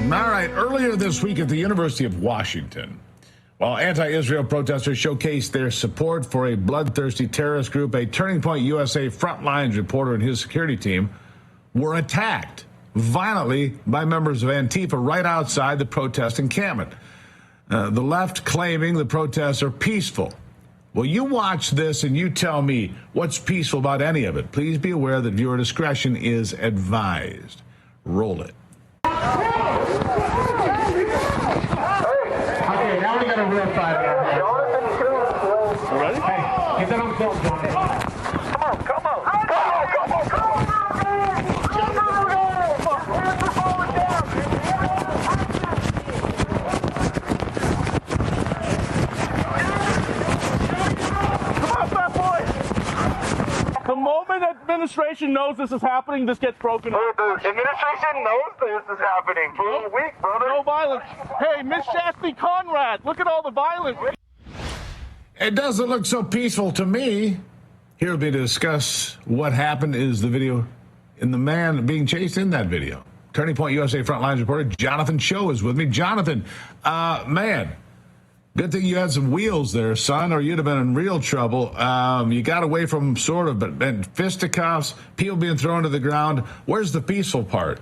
All right, earlier this week at the University of Washington, while anti-Israel protesters showcased their support for a bloodthirsty terrorist group, a Turning Point USA Frontlines reporter and his security team were attacked violently by members of Antifa right outside the protest encampment. The left claiming the protests are peaceful. Well, you watch this and you tell me what's peaceful about any of it. Please be aware that viewer discretion is advised. Roll it. Okay, now we got a real fight on our hands. You ready? Hey, get that on film, John. Come on. The moment administration knows this is happening, this gets broken up. The administration knows this is happening for a week, brother. No violence. Hey, Miss Shasti Conrad, look at all the violence. It doesn't look so peaceful to me. Here with me to discuss what happened is the video and the man being chased in that video. Turning Point USA Frontlines reporter Jonathan Cho is with me. Jonathan, man, good thing you had some wheels there, son, or you'd have been in real trouble. You got away from sort of, but fisticuffs, people being thrown to the ground. Where's the peaceful part?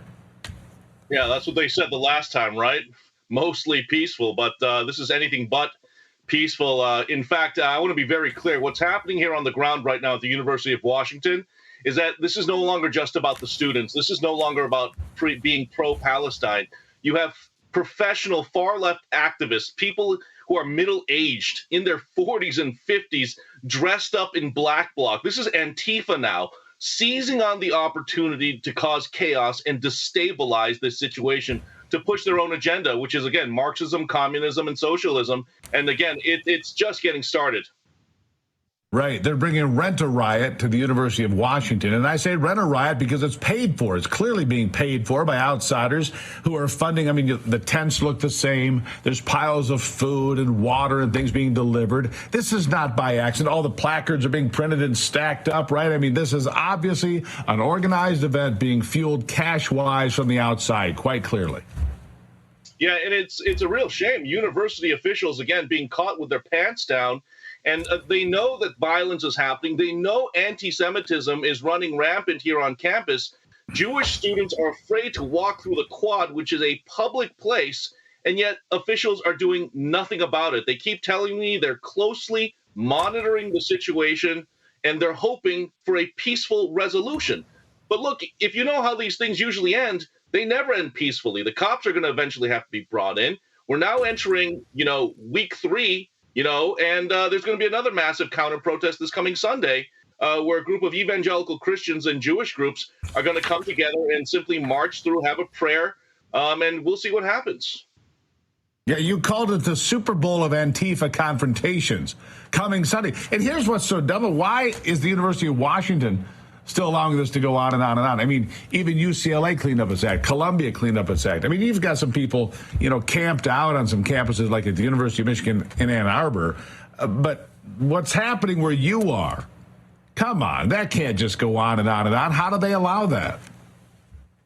Yeah, that's what they said the last time, right? Mostly peaceful, but this is anything but peaceful. In fact, I want to be very clear. What's happening here on the ground right now at the University of Washington is that this is no longer just about the students. This is no longer about being pro-Palestine. You have professional far-left activists, people who are middle-aged, in their 40s and 50s, dressed up in black bloc. This is Antifa now, seizing on the opportunity to cause chaos and destabilize this situation to push their own agenda, which is, again, Marxism, communism, and socialism. And again, it's just getting started. Right. They're bringing Rent-A-Riot to the University of Washington. And I say Rent-A-Riot because it's paid for. It's clearly being paid for by outsiders who are funding. I mean, the tents look the same. There's piles of food and water and things being delivered. This is not by accident. All the placards are being printed and stacked up, right? I mean, this is obviously an organized event being fueled cash-wise from the outside, quite clearly. Yeah, and it's a real shame. University officials, again, being caught with their pants down. And they know that violence is happening. They know anti-Semitism is running rampant here on campus. Jewish students are afraid to walk through the quad, which is a public place, and yet officials are doing nothing about it. They keep telling me they're closely monitoring the situation, and they're hoping for a peaceful resolution. But look, if you know how these things usually end, they never end peacefully. The cops are going to eventually have to be brought in. We're now entering, week 3. And there's going to be another massive counter-protest this coming Sunday where a group of evangelical Christians and Jewish groups are going to come together and simply march through, have a prayer, and we'll see what happens. Yeah, you called it the Super Bowl of Antifa confrontations coming Sunday. And here's what's so dumb. Why is the University of Washington still allowing this to go on and on and on? I mean, even UCLA cleaned up its act. Columbia cleaned up its act. I mean, you've got some people, camped out on some campuses like at the University of Michigan in Ann Arbor. But what's happening where you are, come on, that can't just go on and on and on. How do they allow that?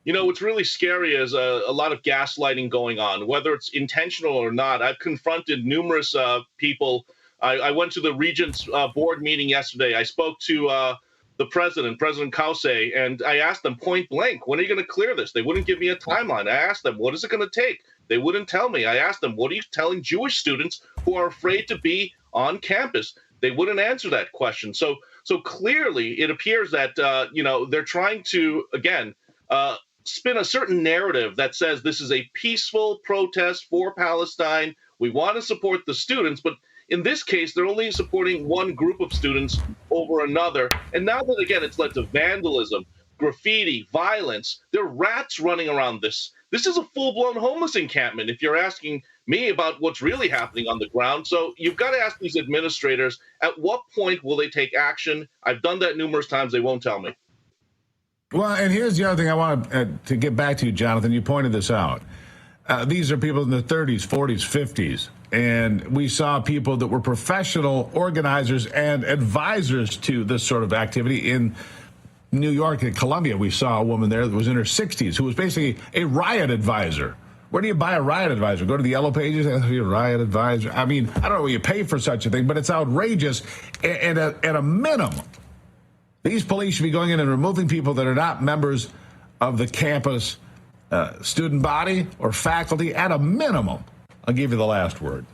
What's really scary is a lot of gaslighting going on, whether it's intentional or not. I've confronted numerous people. I went to the Regents board meeting yesterday. I spoke to the President Kause, and I asked them point blank, when are you going to clear this? They wouldn't give me a timeline. I asked them, what is it going to take? They wouldn't tell me. I asked them, what are you telling Jewish students who are afraid to be on campus? They wouldn't answer that question. So clearly it appears that, they're trying to, again, spin a certain narrative that says this is a peaceful protest for Palestine. We want to support the students, but in this case, they're only supporting one group of students over another. And now that, again, it's led to vandalism, graffiti, violence, there are rats running around this. This is a full-blown homeless encampment, if you're asking me about what's really happening on the ground. So you've got to ask these administrators, at what point will they take action? I've done that numerous times. They won't tell me. Well, and here's the other thing I want to get back to you, Jonathan. You pointed this out. These are people in their 30s, 40s, 50s. And we saw people that were professional organizers and advisors to this sort of activity in New York and Columbia. We saw a woman there that was in her 60s who was basically a riot advisor Where do you buy a riot advisor? Go to the Yellow Pages and be a riot advisor. I mean, I don't know what you pay for such a thing, but it's outrageous. And at a minimum, these police should be going in and removing people that are not members of the campus student body or faculty. At a minimum, I'll give you the last word.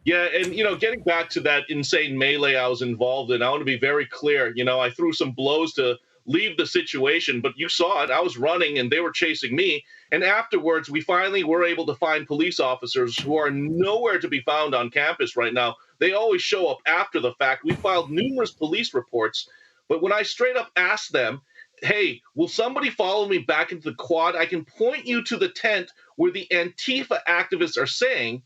Yeah, and, getting back to that insane melee I was involved in, I want to be very clear. I threw some blows to leave the situation, but you saw it. I was running and they were chasing me. And afterwards, we finally were able to find police officers who are nowhere to be found on campus right now. They always show up after the fact. We filed numerous police reports, but when I straight up asked them, hey, will somebody follow me back into the quad? I can point you to the tent where the Antifa activists are staying,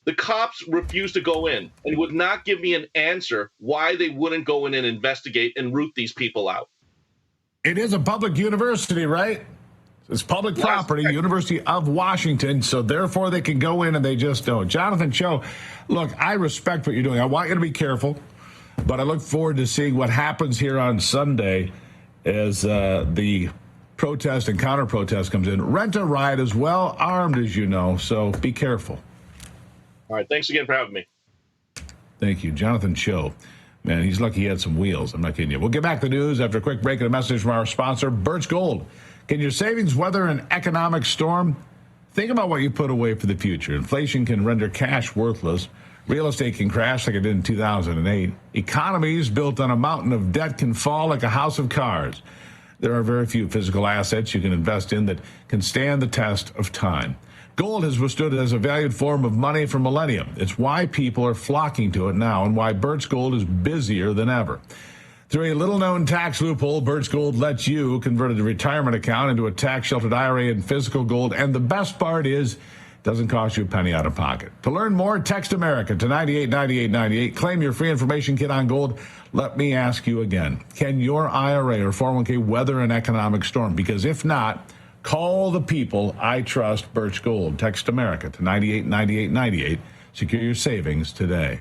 the cops refused to go in and would not give me an answer why they wouldn't go in and investigate and root these people out. It is a public university, right? It's public property, University of Washington, so therefore they can go in and they just don't. Jonathan Cho, look, I respect what you're doing. I want you to be careful, but I look forward to seeing what happens here on Sunday as the protest and counter-protest comes in. Rent a ride as well, armed as you know, so be careful. All right, thanks again for having me. Thank you. Jonathan Cho. Man, he's lucky he had some wheels. I'm not kidding you. We'll get back to the news after a quick break and a message from our sponsor, Birch Gold. Can your savings weather an economic storm? Think about what you put away for the future. Inflation can render cash worthless. Real estate can crash like it did in 2008. Economies built on a mountain of debt can fall like a house of cards. There are very few physical assets you can invest in that can stand the test of time. Gold has withstood as a valued form of money for millennia. It's why people are flocking to it now and why Birch Gold is busier than ever. Through a little-known tax loophole, Birch Gold lets you convert a retirement account into a tax-sheltered IRA in physical gold. And the best part is, it doesn't cost you a penny out of pocket. To learn more, text America to 989898. Claim your free information kit on gold. Let me ask you again. Can your IRA or 401k weather an economic storm? Because if not, call the people I trust, Birch Gold. Text America to 989898. Secure your savings today.